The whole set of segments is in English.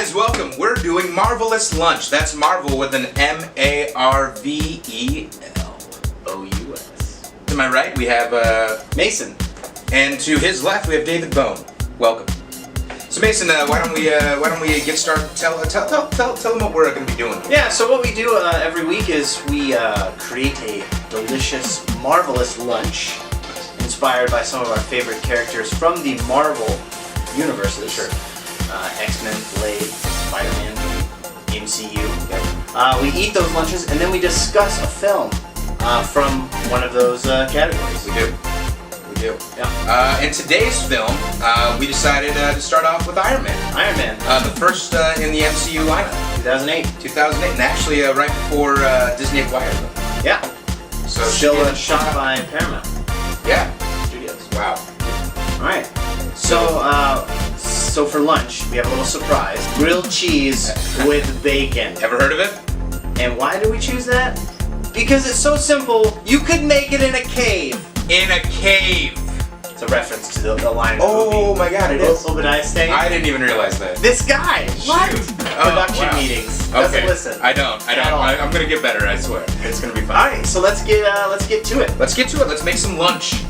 guys, welcome. We're doing Marvelous Lunch. That's Marvel with an M-A-R-V-E-L-O-U-S. To my right, we have Mason. And to his left, we have David Bone. Welcome. So Mason, why don't we get started? Tell them what we're going to be doing. Yeah. So what we do every week is we create a delicious, marvelous lunch inspired by some of our favorite characters from the Marvel universes. Sure. X-Men, Blade, Spider-Man, MCU. We eat those lunches and then we discuss a film from one of those categories. We do. Yeah. In today's film, we decided to start off with Iron Man. Iron Man. The first in the MCU lineup. 2008. 2008, and actually right before Disney acquired them. Yeah. So still shot by Paramount. Yeah. Studios. Wow. All right. So for lunch, we have a little surprise. Grilled cheese with bacon. Ever heard of it? And why do we choose that? Because it's so simple, you could make it in a cave. In a cave. It's a reference to the line of the movie. Oh my god, it is. Obadiah Stane. I didn't even realize that. This guy. What? Production wow. meetings. Doesn't Okay. listen. I don't. I'm gonna get better, I swear. It's gonna be fun. All right, so let's get to it. Let's get to it. Let's make some lunch.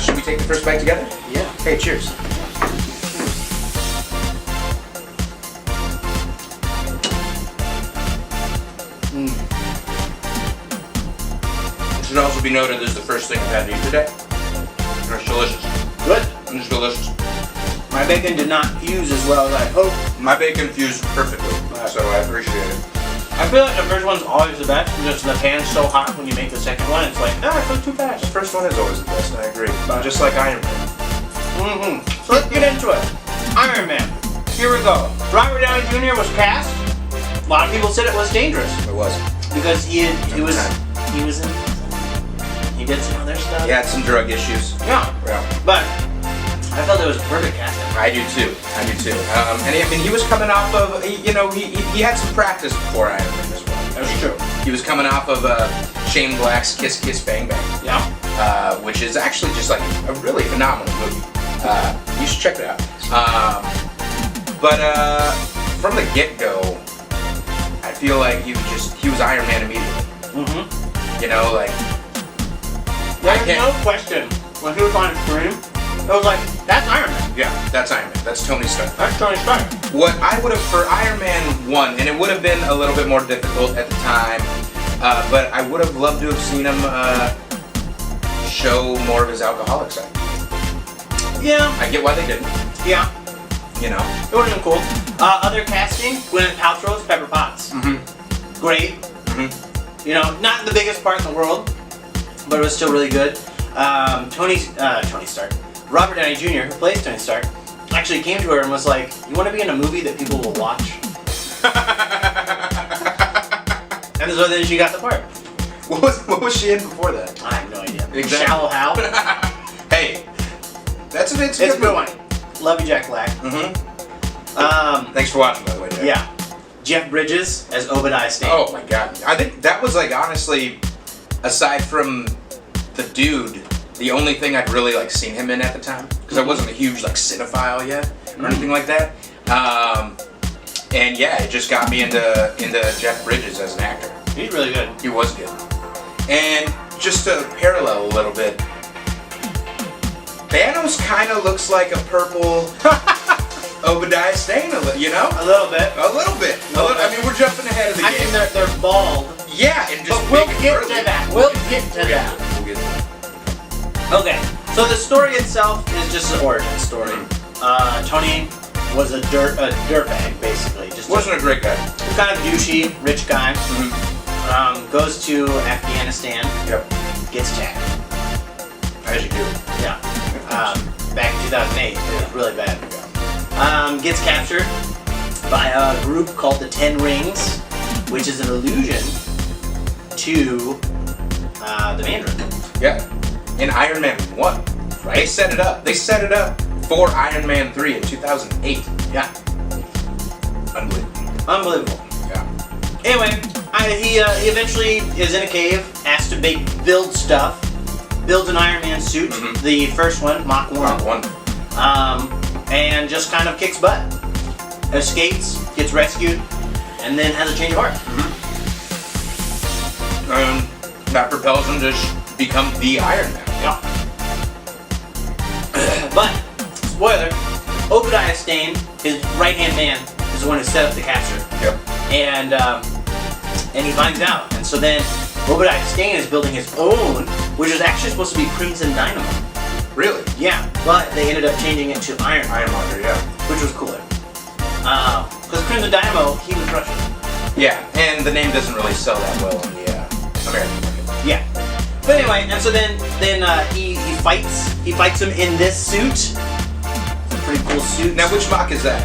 Should we take the first bite together? Yeah. Okay, cheers. It should also be noted this is the first thing I've had to eat today. And it's delicious. Good. It's delicious. My bacon did not fuse as well as I hoped. My bacon fused perfectly, so I appreciate it. I feel like the first one's always the best because the pan's so hot when you make the second one. It's like, I feel too fast. The first one is always the best, I agree. Just like Iron Man. So let's get into it. Iron Man. Here we go. Robert Downey Jr. was cast. A lot of people said it was dangerous It was. because he did some other stuff. He had some drug issues. Yeah. Yeah. But I felt it was perfect casting. I do too. And he was coming off of, he had some practice before Iron Man as well. That's true. He was coming off of Shane Black's Kiss Kiss Bang Bang. Yeah. Which is actually just like a really phenomenal movie. You should check it out. But from the get-go, I feel like he was Iron Man immediately. You know, like There's no question when he was on screen. It was like, that's Iron Man. Yeah, that's Iron Man. That's Tony Stark. That's Tony Stark. What I would have for Iron Man 1, and it would have been a little bit more difficult at the time, but I would have loved to have seen him show more of his alcoholic side. Yeah. I get why they didn't. Yeah. You know. It would have been cool. Other casting, Gwyneth Paltrow as Pepper Potts. Great. You know, not the biggest part in the world, but it was still really good. Tony Stark. Robert Downey Jr., who plays Tony Stark, actually came to her and was like, "You want to be in a movie that people will watch?" And so then she got the part. What was she in before that? I have no idea. Exactly. Shallow Hal. Hey, it's a good one. Love you, Jack Black. Thanks for watching, by the way, Jack. Yeah. Jeff Bridges as Obadiah Stane. Oh my god. I think that was like honestly, aside from the dude, the only thing I'd really like seen him in at the time, because I wasn't a huge like cinephile yet or anything like that. And yeah, it just got me into Jeff Bridges as an actor. He's really good. He was good. And just to parallel a little bit, Thanos kind of looks like a purple Obadiah Stane, you know? A little bit. A little bit. I mean, we're jumping ahead of the game. I mean, they're bald. Yeah, and just but we'll big and get burly. to that. We'll get to that. We'll get to that. Okay, so the story itself is just an origin story. Tony was a dirtbag, basically. Just Wasn't a great guy. kind of douchey, rich guy. Goes to Afghanistan. Yep. Gets tagged. As you do. Yeah. Back in 2008, it was really bad. Gets captured by a group called the Ten Rings, which is an allusion to the Mandarin. Yeah. In Iron Man 1. Right. They set it up. They set it up for Iron Man 3 in 2008. Yeah. Unbelievable. Yeah. Anyway, he eventually is in a cave, asked to build stuff, builds an Iron Man suit, the first one, Mach 1. Mach 1. and just kind of kicks butt. Escapes, gets rescued, and then has a change of heart. That propels him to become the Iron Man. Yeah. But, spoiler, Obadiah Stane, his right-hand man, is the one who set up the capture. Yep. And he finds out. And so then Obadiah Stane is building his own, which is actually supposed to be Crimson Dynamo. Really? Yeah, but they ended up changing it to Ironmonger, yeah. which was cooler. Because Crimson Dynamo, he was Russian. Yeah, and the name doesn't really sell that well in the American market. Yeah. But anyway, and so then he fights him in this suit. It's a pretty cool suit. Now, which Mach is that?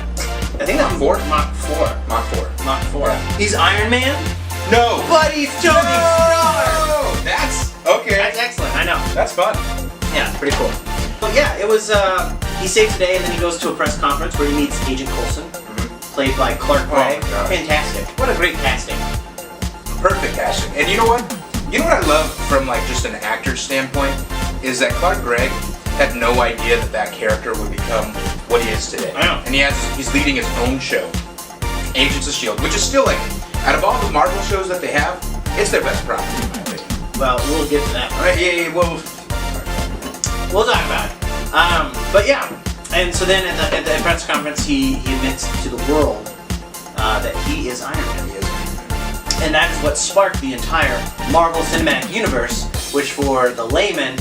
I think that's Mach 4? Mach 4. Mach 4. Mach 4. Yeah. He's Iron Man, No! but he's Tony Stark. Oh, that's okay. That's excellent. I know. That's fun. Yeah, it's pretty cool. But yeah, it was. He saves the day, and then he goes to a press conference where he meets Agent Coulson, played by Clark Gregg. Oh my God. Fantastic! What a great casting. Perfect casting. And you know what? You know what I love from like just an actor's standpoint is that Clark Gregg had no idea that character would become what he is today. I know. And he's leading his own show, Agents of S.H.I.E.L.D., which is still like, out of all the Marvel shows that they have, it's their best property in my opinion. Well, we'll get to that. Well, We'll talk about it. But yeah, and so then at the press conference, he admits to the world that he is Iron Man. And that is what sparked the entire Marvel Cinematic Universe, which for the layman,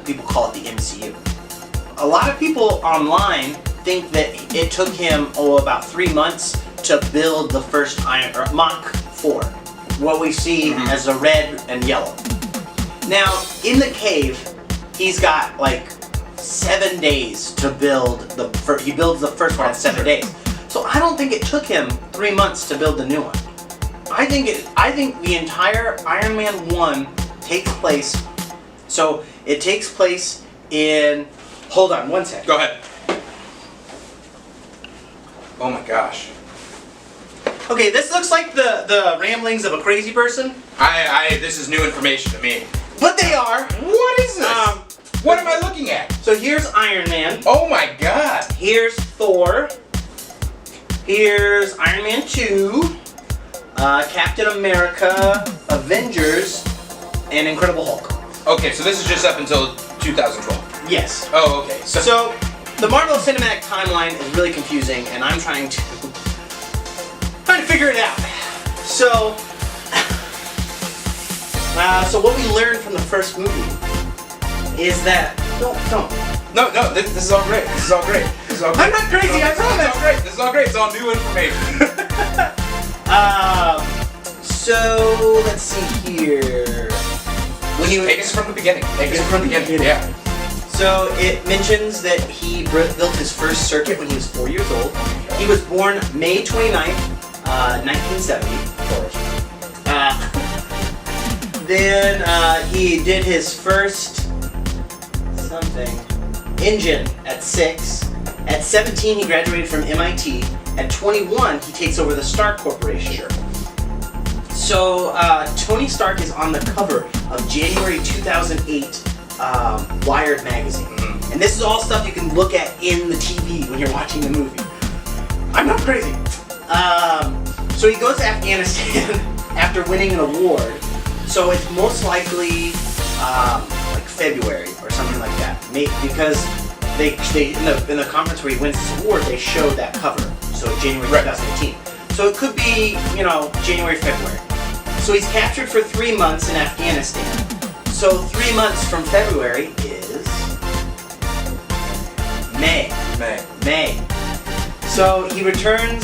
people call it the MCU. A lot of people online think that it took him about 3 months to build the first Mach 4, what we see as the red and yellow. Now, in the cave, he's got like 7 days to build he builds the first one in 7 days. So I don't think it took him 3 months to build the new one. I think the entire Iron Man 1 takes place. So it takes place in. Hold on, 1 second. go ahead. Oh my gosh. Okay, this looks like the ramblings of a crazy person, This is new information to me. but they are. What is this? What am I looking at? So here's Iron Man. Oh my God. Here's Thor. Here's Iron Man 2. Captain America, Avengers, and Incredible Hulk. Okay, so this is just up until 2012. Yes. Oh, okay. So the Marvel Cinematic Timeline is really confusing, and I'm trying to figure it out. So, so what we learned from the first movie is that don't. No, this is all great. This is all great. This is all great. I'm not crazy. I promise. This is all great. This is all great. It's all new information. So let's see here. When you Take us from the beginning. Take us from the beginning. Yeah. So it mentions that he built his first circuit when he was 4 years old. He was born May 29th, 1970. Then he did his first engine at 6. At 17, he graduated from MIT. At 21, he takes over the Stark Corporation. Sure. So Tony Stark is on the cover of January 2008 Wired magazine. And this is all stuff you can look at in the TV when you're watching the movie. I'm not crazy. So he goes to Afghanistan after winning an award. So it's most likely like February or something like that. Because they in the conference where he wins this award, they showed that cover. So January 2018. So it could be, January, February. So he's captured for 3 months in Afghanistan. So 3 months from February is May. So he returns,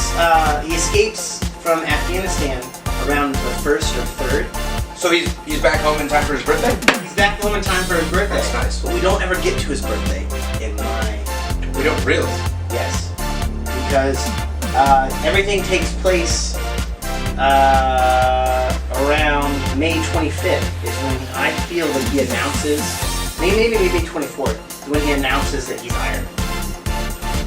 he escapes from Afghanistan around the 1st or 3rd. So he's back home in time for his birthday? He's back home in time for his birthday. That's nice. But we don't ever get to his birthday in my... We don't really? Yes. Because everything takes place around May 25th is when I feel that he announces, maybe May 24th, when he announces that he's Iron Man.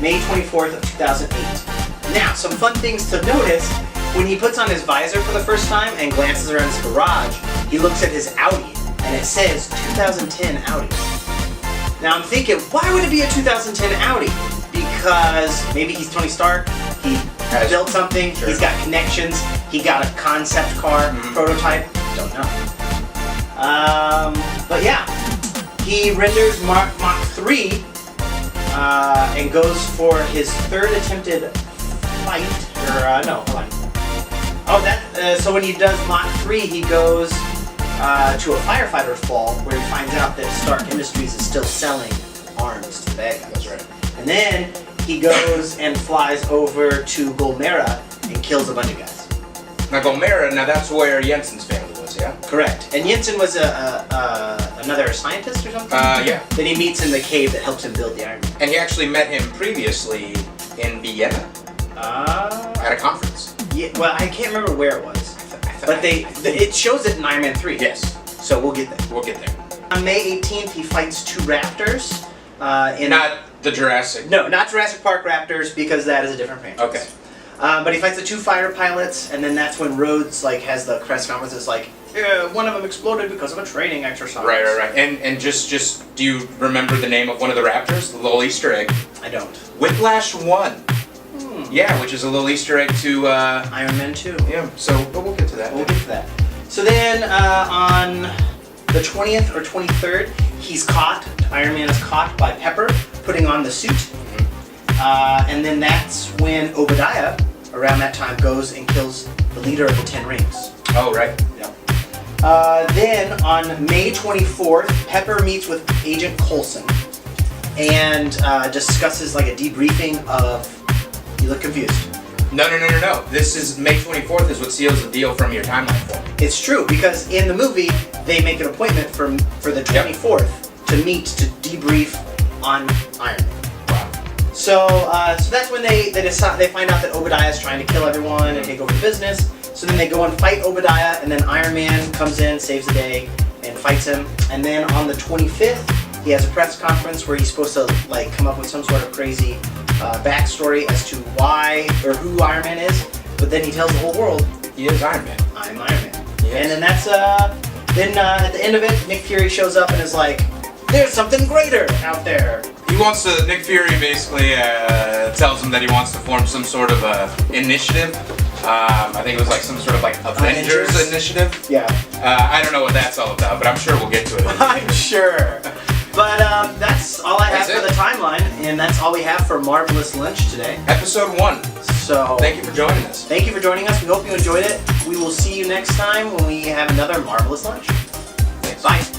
May 24th of 2008. Now, some fun things to notice, when he puts on his visor for the first time and glances around his garage, he looks at his Audi, and it says 2010 Audi. Now I'm thinking, why would it be a 2010 Audi? Because maybe he's Tony Stark, he built something, Sure. he's got connections, he got a concept car prototype, don't know. But yeah, he renders Mach 3 and goes for his third attempted flight, no, hold on. Oh, so when he does Mach 3, he goes to a firefighter's fall where he finds out that Stark Industries is still selling arms to the bad guys. That's right. And then he goes and flies over to Golmera and kills a bunch of guys. Now Golmera, that's where Jensen's family was, yeah? Correct. And Jensen was another scientist or something? Yeah. That he meets in the cave that helps him build the Iron Man. And he actually met him previously in Vienna at a conference. Yeah, well, I can't remember where it was. But it shows it in Iron Man 3. Yes. So we'll get there. We'll get there. On May 18th, he fights 2 raptors. Not the Jurassic. No, not Jurassic Park raptors, because that is a different franchise. Okay. But he fights the 2 fighter pilots, and then that's when Rhodes has the press conference. It's like, yeah, one of them exploded because of a training exercise. Right. And just do you remember the name of one of the raptors? The little Easter egg. I don't. Whiplash 1. Yeah, which is a little Easter egg to Iron Man 2. Yeah. But we'll get to that. We'll get to that. So then on the 20th or 23rd, he's caught. Iron Man is caught by Pepper putting on the suit. And then that's when Obadiah, around that time, goes and kills the leader of the 10 Rings. Oh, right. Yeah. Then on May 24th, Pepper meets with Agent Coulson and discusses a debriefing of. You look confused. No. This is May 24th is what seals the deal from your timeline form. It's true, because in the movie, they make an appointment for the 24th to meet to debrief on Iron Man. Wow. So that's when they find out that Obadiah is trying to kill everyone and take over the business. So then they go and fight Obadiah, and then Iron Man comes in, saves the day, and fights him. And then on the 25th, he has a press conference where he's supposed to come up with some sort of crazy backstory as to why or who Iron Man is. But then he tells the whole world, He is Iron Man. I'm Iron Man. Yes. And then that's at the end of it, Nick Fury shows up and is like, there's something greater out there. Nick Fury basically tells him that he wants to form some sort of initiative. I think it was some sort of Avengers initiative. Yeah. I don't know what that's all about, but I'm sure we'll get to it. I'm sure. But that's all I have That's for it. the timeline, and that's all we have for Marvelous Lunch today. Episode 1. So Thank you for joining us. Thank you for joining us. We hope you enjoyed it. We will see you next time when we have another Marvelous Lunch. Thanks. Bye.